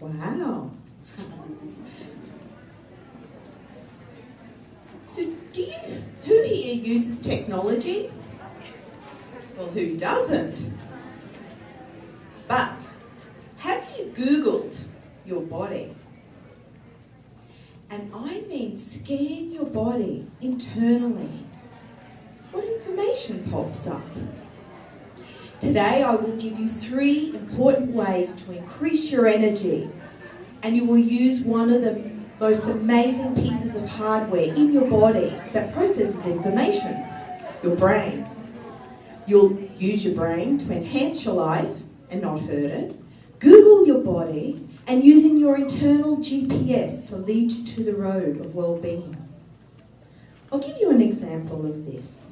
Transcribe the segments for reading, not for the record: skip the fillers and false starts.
Wow. So who here uses technology? Well, who doesn't? But have you Googled your body? And I mean scan your body internally. What information pops up? Today I will give you 3 important ways to increase your energy, and you will use one of the most amazing pieces of hardware in your body that processes information, your brain. You'll use your brain to enhance your life and not hurt it. Google your body and using your internal GPS to lead you to the road of well-being. I'll give you an example of this.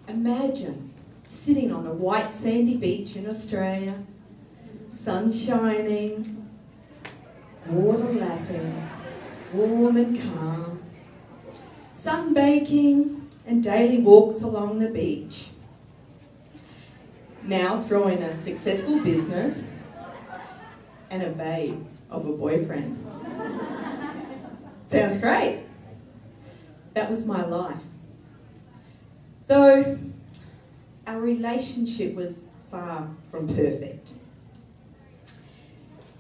Imagine sitting on a white sandy beach in Australia, sun shining, water lapping, warm and calm, sun baking and daily walks along the beach. Now throw in a successful business and a babe of a boyfriend. Sounds great. That was my life. Though our relationship was far from perfect.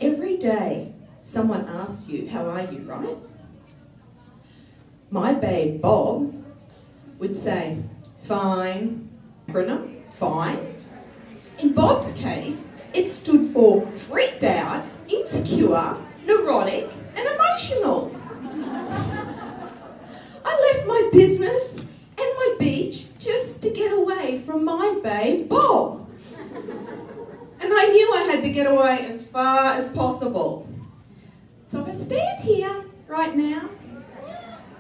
Every day someone asks you, how are you, right? My babe, Bob, would say, fine. Acronym, fine. In Bob's case, it stood for freaked out, insecure, neurotic, and emotional. I left my business and my beach just to get away from my babe, Bob. And I knew I had to get away as far as possible. So if I stand here right now,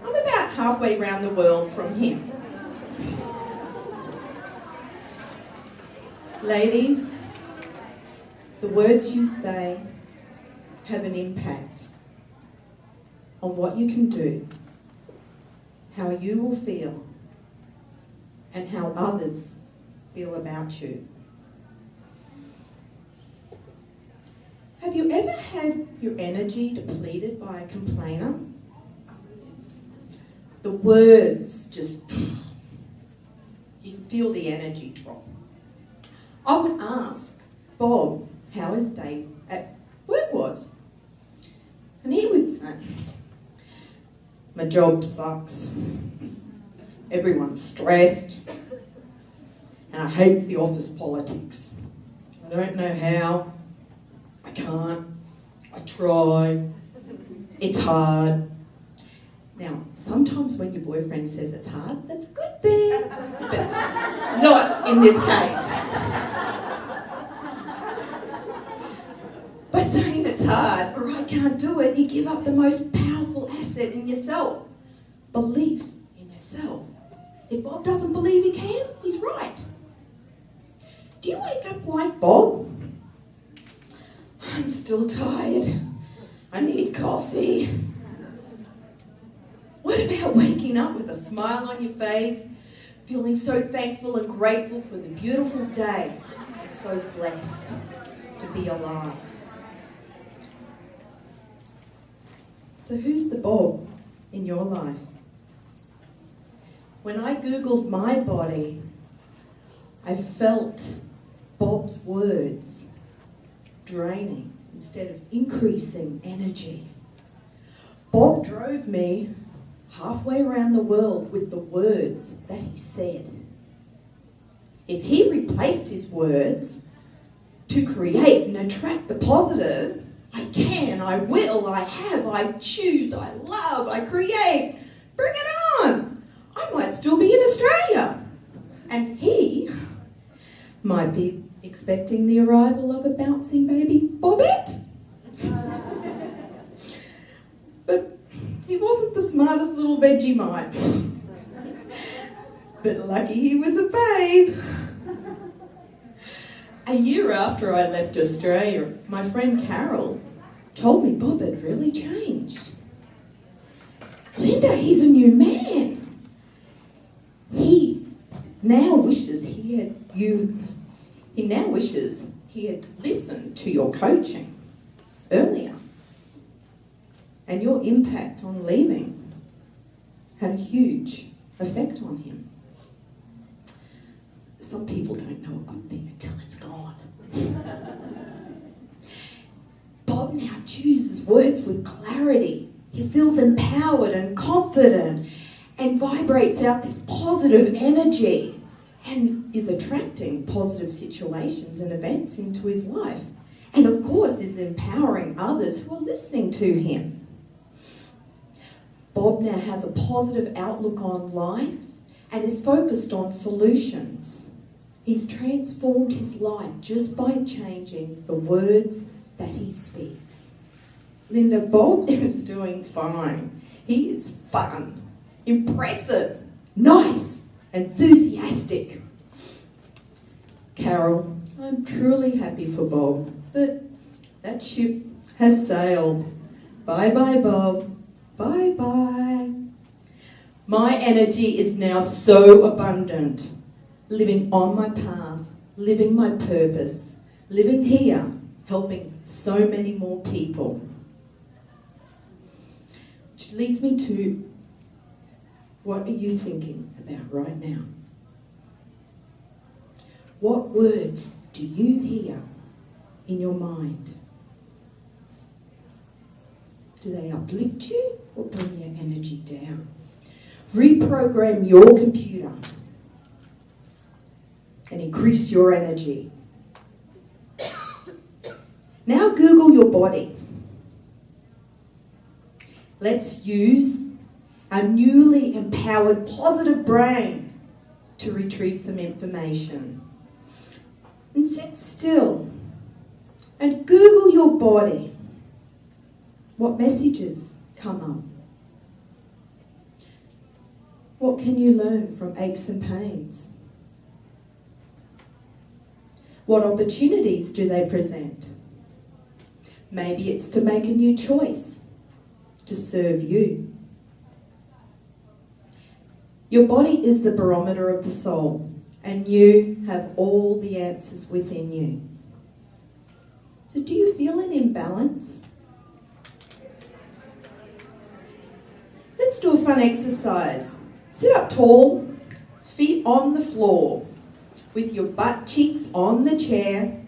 I'm about halfway around the world from him. Ladies, the words you say have an impact on what you can do, how you will feel, and how others feel about you. Have you ever had your energy depleted by a complainer? The words just, you can feel the energy drop. I would ask Bob how his day at work was. And he would say, my job sucks. Everyone's stressed. And I hate the office politics. I don't know how. I can't. I try. It's hard. Now, sometimes when your boyfriend says it's hard, that's a good thing. But not in this case. By saying it's hard or I can't do it, you give up the most powerful asset in yourself. Belief in yourself. If Bob doesn't believe he can, he's right. Do you wake up like Bob? I'm still tired. I need coffee. What about waking up with a smile on your face, feeling so thankful and grateful for the beautiful day and so blessed to be alive? So who's the Bob in your life? When I Googled my body, I felt Bob's words draining instead of increasing energy. Bob drove me halfway around the world with the words that he said. If he replaced his words to create and attract the positive, I can, I will, I have, I choose, I love, I create, bring it on. I might still be in Australia. And he might be expecting the arrival of a bouncing baby Bobette. But he wasn't the smartest little Vegemite. But lucky he was a babe. A year after I left Australia, my friend Carol told me Bob had really changed. Linda, he's a new man. He now wishes he had listened to your coaching. earlier. And your impact on leaving had a huge effect on him. Some people don't know a good thing until it's gone. Bob now chooses words with clarity. He feels empowered and confident and vibrates out this positive energy and is attracting positive situations and events into his life. And of course is empowering others who are listening to him. Bob now has a positive outlook on life and is focused on solutions. He's transformed his life just by changing the words that he speaks. Linda, Bob is doing fine. He is fun, impressive, nice, enthusiastic. Carol, I'm truly happy for Bob, but that ship has sailed. Bye-bye, Bob. Bye-bye. My energy is now so abundant, living on my path, living my purpose, living here, helping so many more people. Which leads me to, what are you thinking about right now? What words do you hear in your mind? Do they uplift you or bring your energy down? Reprogram your computer and increase your energy. Now Google your body. Let's use our newly empowered positive brain to retrieve some information. And sit still and Google your body. What messages come up? What can you learn from aches and pains? What opportunities do they present? Maybe it's to make a new choice to serve you. Your body is the barometer of the soul, and you have all the answers within you. So do you feel an imbalance? Let's do a fun exercise. Sit up tall, feet on the floor, with your butt cheeks on the chair.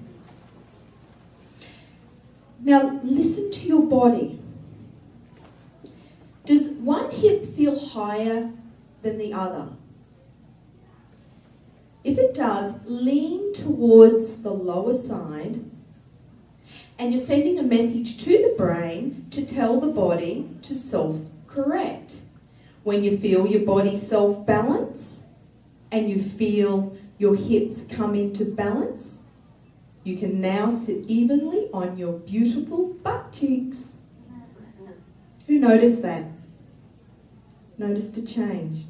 Now listen to your body. Does one hip feel higher than the other? If it does, lean towards the lower side, and you're sending a message to the brain to tell the body to self-correct. When you feel your body self-balance and you feel your hips come into balance, you can now sit evenly on your beautiful butt cheeks. Who noticed that? Noticed a change?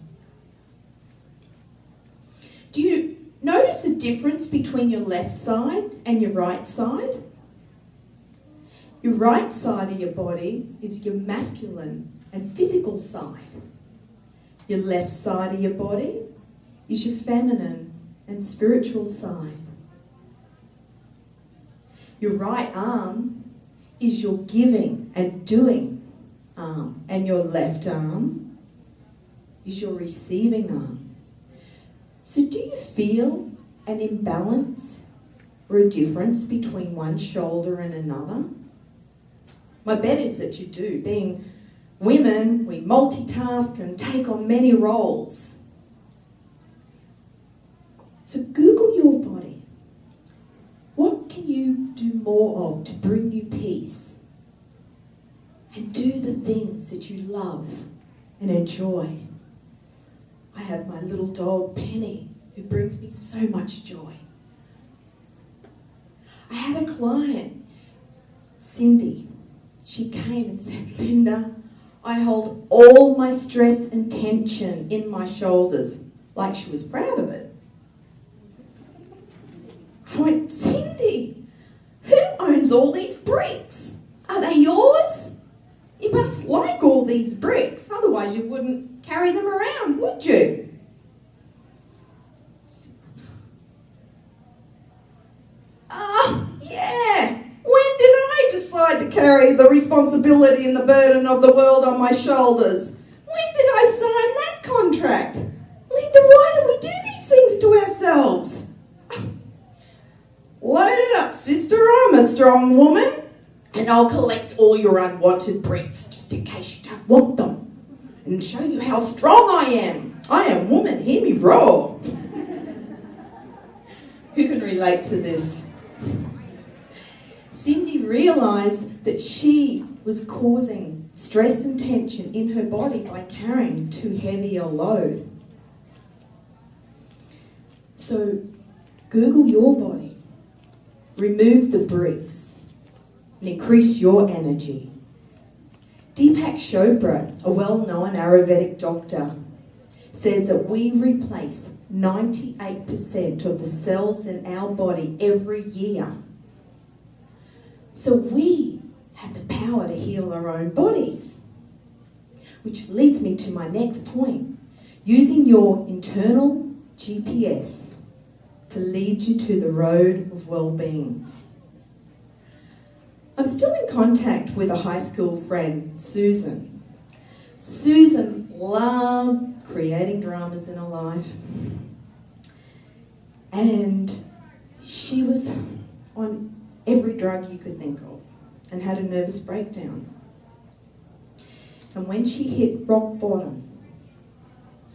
Do you notice a difference between your left side and your right side? Your right side of your body is your masculine and physical side. Your left side of your body is your feminine and spiritual side. Your right arm is your giving and doing arm, and your left arm is your receiving arm. So do you feel an imbalance or a difference between one shoulder and another? My bet is that you do. Being women, we multitask and take on many roles. So Google your body. What can you do more of to bring you peace? And do the things that you love and enjoy. I have my little dog, Penny, who brings me so much joy. I had a client, Cindy. She came and said, Linda, I hold all my stress and tension in my shoulders, like she was proud of it. I went, Cindy, who owns all these bricks? Are they yours? You must like all these bricks, otherwise you wouldn't carry them around, would you? Yeah. When did I decide to carry the responsibility and the burden of the world on my shoulders. When did I sign that contract? Linda, why do we do these things to ourselves? Load it up, sister. I'm a strong woman. And I'll collect all your unwanted bricks, just in case you don't want them. And show you how strong I am. I am woman, hear me roar. Who can relate to this? Cindy realised that she was causing stress and tension in her body by carrying too heavy a load. So Google your body, remove the bricks, and increase your energy. Deepak Chopra, a well-known Ayurvedic doctor, says that we replace 98% of the cells in our body every year. So we have the power to heal our own bodies. Which leads me to my next point. Using your internal GPS to lead you to the road of well-being. I'm still in contact with a high school friend, Susan. Susan loved creating dramas in her life. And she was on every drug you could think of and had a nervous breakdown. And when she hit rock bottom,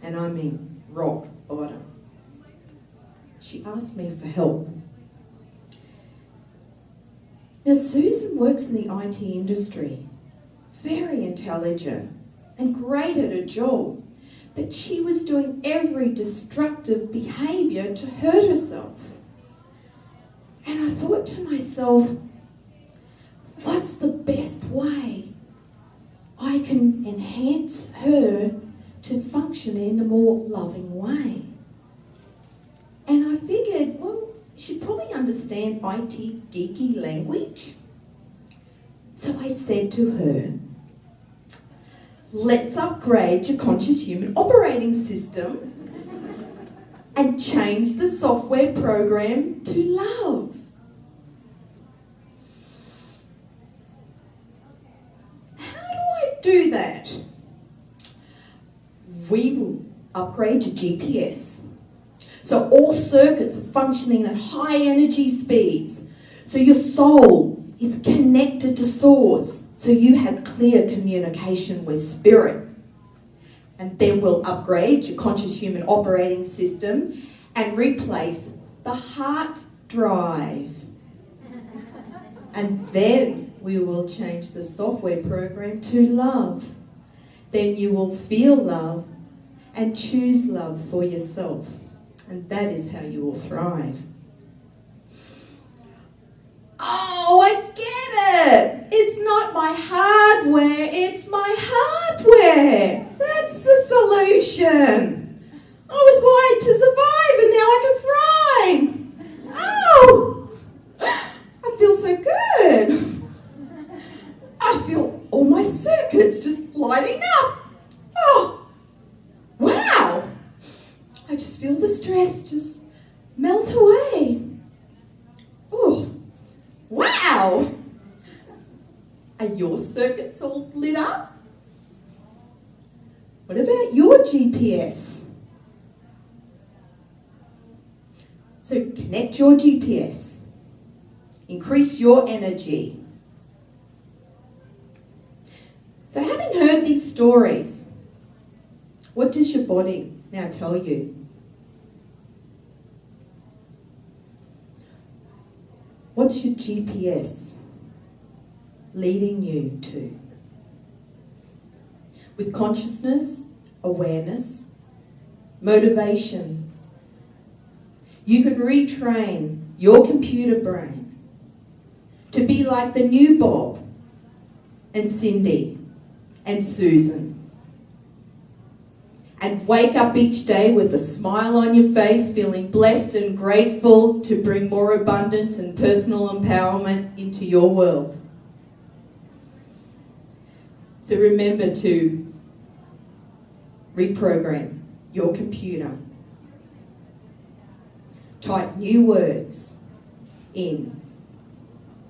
and I mean rock bottom, she asked me for help. Now, Susan works in the IT industry, very intelligent and great at her job, but she was doing every destructive behaviour to hurt herself. And I thought to myself, what's the best way I can enhance her to function in a more loving way? And I figured, well, she probably understand IT geeky language. So I said to her, let's upgrade your conscious human operating system and change the software program to love. How do I do that? We will upgrade your GPS. So all circuits are functioning at high energy speeds. So your soul is connected to source. So you have clear communication with spirit. And then we'll upgrade your conscious human operating system and replace the heart drive. And then we will change the software program to love. Then you will feel love and choose love for yourself. And that is how you will thrive. Oh, I get it! It's not my hardware, it's my hardware! That's the solution! I was wired to survive and now I can thrive! Oh! I feel so good! I feel all my circuits just lighting up! Oh! Wow! I just feel the stress just melt away. Oh, wow! Are your circuits all lit up? What about your GPS? So connect your GPS. Increase your energy. So having heard these stories, what does your body now tell you? What's your GPS leading you to? With consciousness, awareness, motivation, you can retrain your computer brain to be like the new Bob and Cindy and Susan. And wake up each day with a smile on your face, feeling blessed and grateful to bring more abundance and personal empowerment into your world. So remember to reprogram your computer. Type new words in.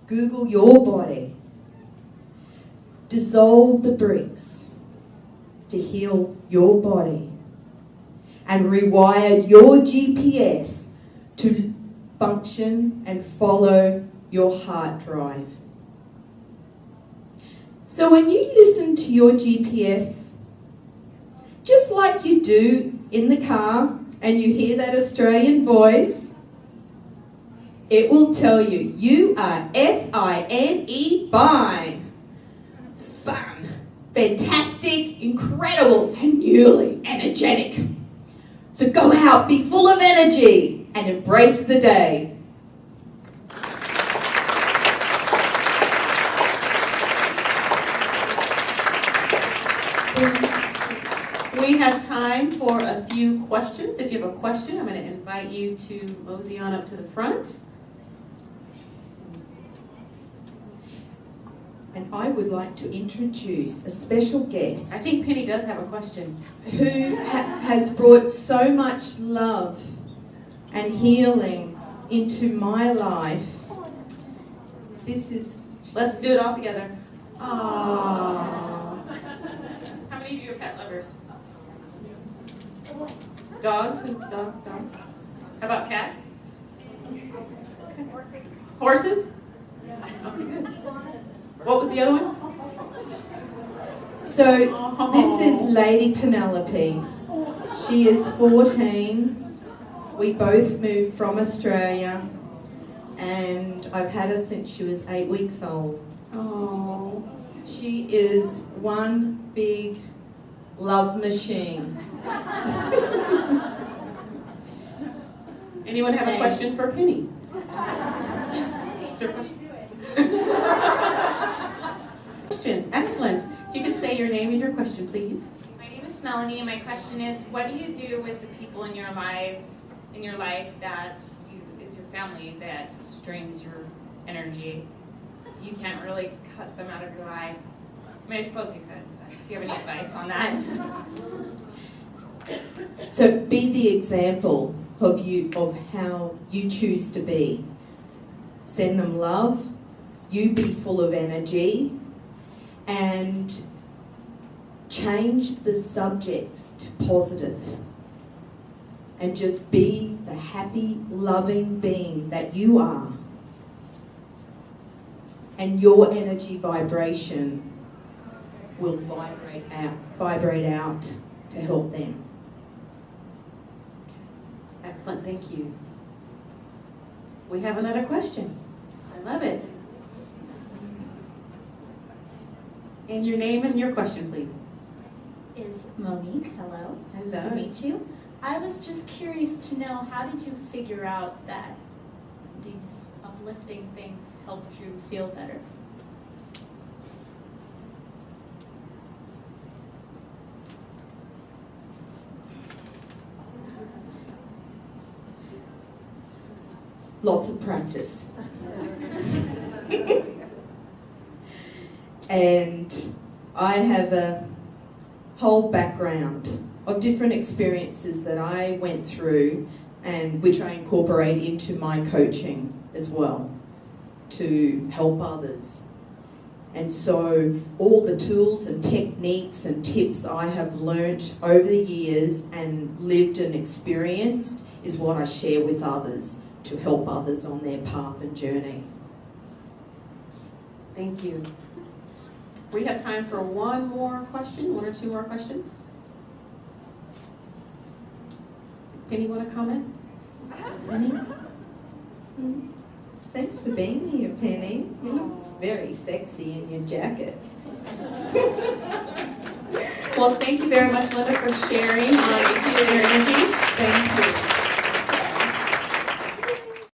Google your body. dissolve the bricks to heal your body and rewired your GPS to function and follow your heart drive. So when you listen to your GPS, just like you do in the car and you hear that Australian voice, it will tell you, you are F-I-N-E, fine, fun, fantastic, incredible, and newly energetic. So go out, be full of energy, and embrace the day. We have time for a few questions. If you have a question, I'm going to invite you to mosey on up to the front. And I would like to introduce a special guest. I think Penny does have a question. Who has brought so much love and healing into my life. This is... Let's do it all together. Aww. How many of you are pet lovers? Dogs? Dogs? How about cats? Okay. Horses? Okay, good. What was the other one? So, this is Lady Penelope. She is 14. We both moved from Australia, and I've had her since she was 8 weeks old. Oh. She is one big love machine. Anyone have a question for Penny? Is there a question? Question. Excellent. If you could say your name and your question, please. My name is Melanie, and my question is, what do you do with the people in your life that is your family that drains your energy? You can't really cut them out of your life. I mean, I suppose you could, but do you have any advice on that? So be the example of how you choose to be. Send them love, you be full of energy, and change the subjects to positive. And just be the happy, loving being that you are. And your energy vibration will vibrate out to help them. Excellent, thank you. We have another question. I love it. And your name and your question, please. Is Monique. Hello. Hello. To meet you. I was just curious to know, how did you figure out that these uplifting things helped you feel better? Lots of practice. And I have a whole background of different experiences that I went through, and which I incorporate into my coaching as well to help others. And so all the tools and techniques and tips I have learnt over the years and lived and experienced is what I share with others to help others on their path and journey. Thank you. We have time for one more question, one or two more questions. Penny, want to comment? Penny? Thanks for being here, Penny. You look very sexy in your jacket. Well, thank you very much, Linda, for sharing your energy. Thank you.